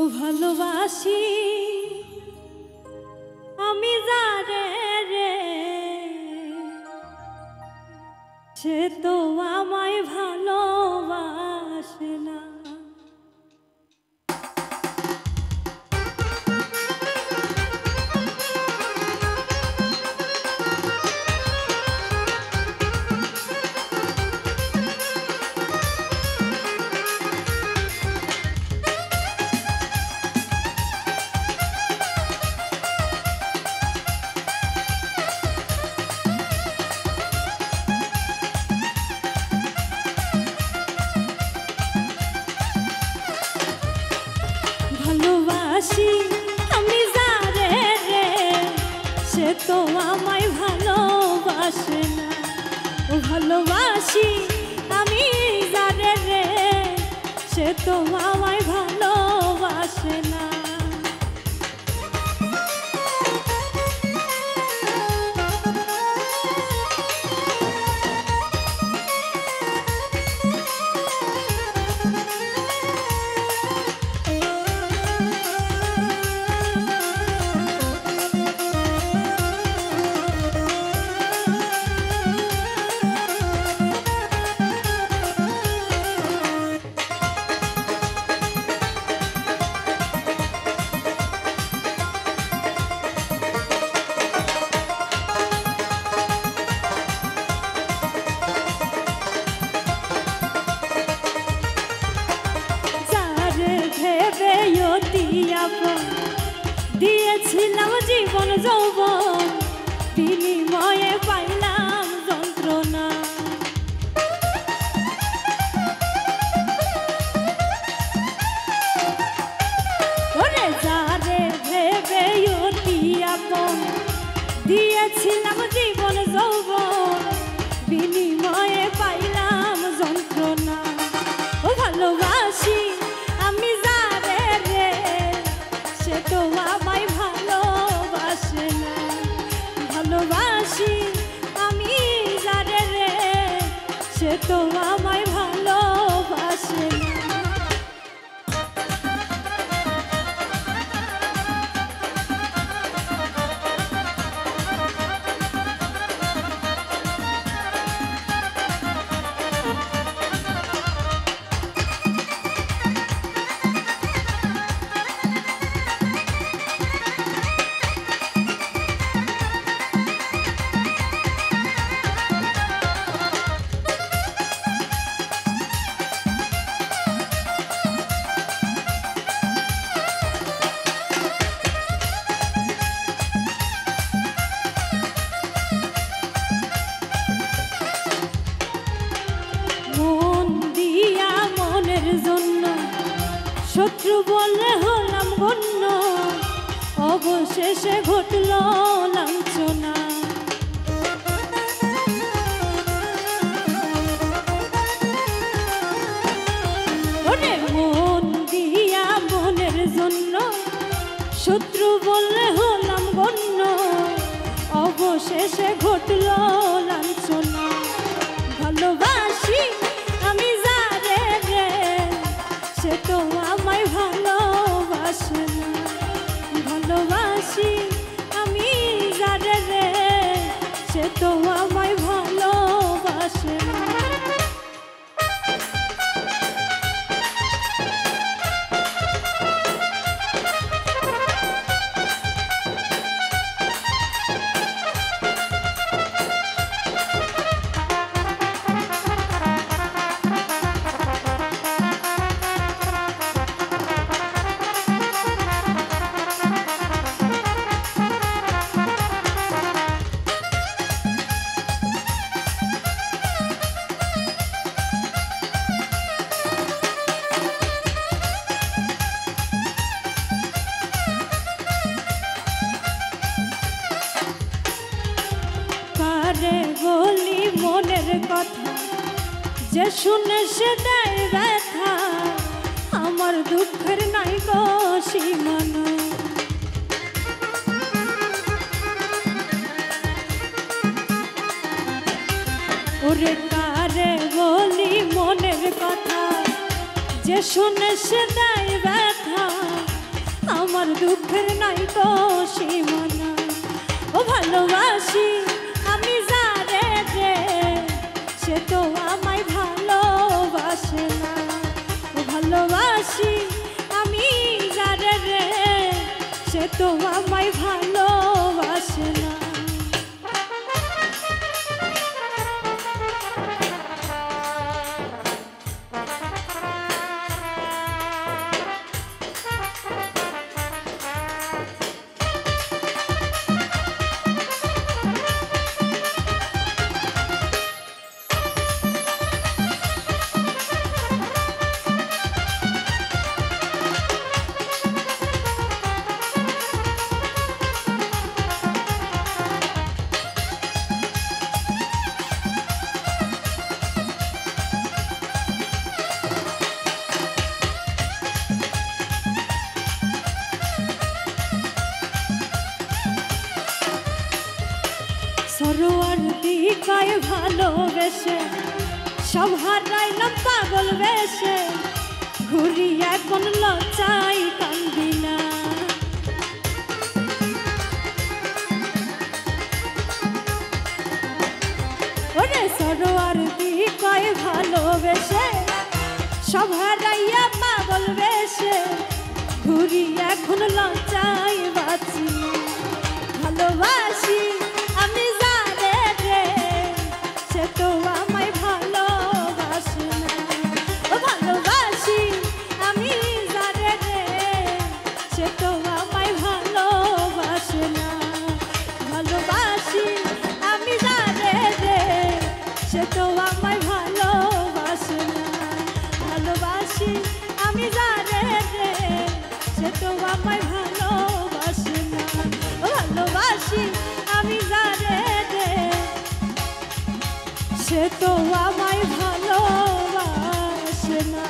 ও ভালোবাসি আমি যারে রে, সে তো আমায় ভালোবাসে না। ভালোবাসি আমি যারে রে, সে তো আমায় ভালোবাসে না। ও ভালোবাসি আমি যারে রে, সে তো আমায় ভালোবাসে না। দিয়েছিলাম জীবন যৌবন, বিনিময়ে পাইলাম যন্ত্রণা। ওরে যারে ভেবে অতি আপন, দিয়েছিলাম জীবন যৌবন, বিনিময়ে পাইলাম যন্ত্রণা। ও ভালোবাসি আমি যারে রে, সে তো আমায় ভালোবাসে না। ভালোবাসি আমি যারে রে, সে তো আমায় ভালোবাসে না। শত্রু বলে হলাম গণ্য, অবশেষে ঘটল লাঞ্ছনা। ওরে মন দিয়া মনের জন্য, শত্রু বলে হলাম গণ্য, অবশেষে ঘটল লাঞ্ছনা। ভালোবাসি আমি যারে রে, সে তো আমায় ভালোবাসে না। ভালোবাসি আমি যারে রে, সে তো আমায় ভালোবাসে না। বলি মনের কথা, যে শুনে সে দেয় ব্যথা, আমার দুঃখের নাই গো সীমানা। ওরে কারে বলি মনের কথা, যে শুনে সে দেয় ব্যথা, আমার দুঃখের নাই তো সীমানা। ও ভালোবাসি আমি যারে রে, সে তো আমায় ভালোবাসে না। ও ভালোবাসি আমি যারে রে, সে তো আমায় ভালোবাসে না। সরোয়ার দিকায় ভালোবেসে সব হারাইলাম পাগল বেশে, ঘুরি এখন লজ্জাই কান্দি না। ওরে সরোয়ার দিকায় ভালোবেসে সব হারাইয়া পাগল বেশে, ঘুরি এখন লজ্জাই বাঁচি। ভালোবাসি আমি যারে রে, সে তো আমায় ভালোবাসে না। ও ভালোবাসি আমি যারে রে, সে তো আমায় ভালোবাসে না। ভালোবাসি আমি যারে রে, সে তো আমায় ভালোবাসে না। ভালোবাসি আমি যারে রে, সে তো আমায় ভালোবাসে না। ও ভালোবাসি আমি যারে রে, সে তো আমায় ভালোবাসে না।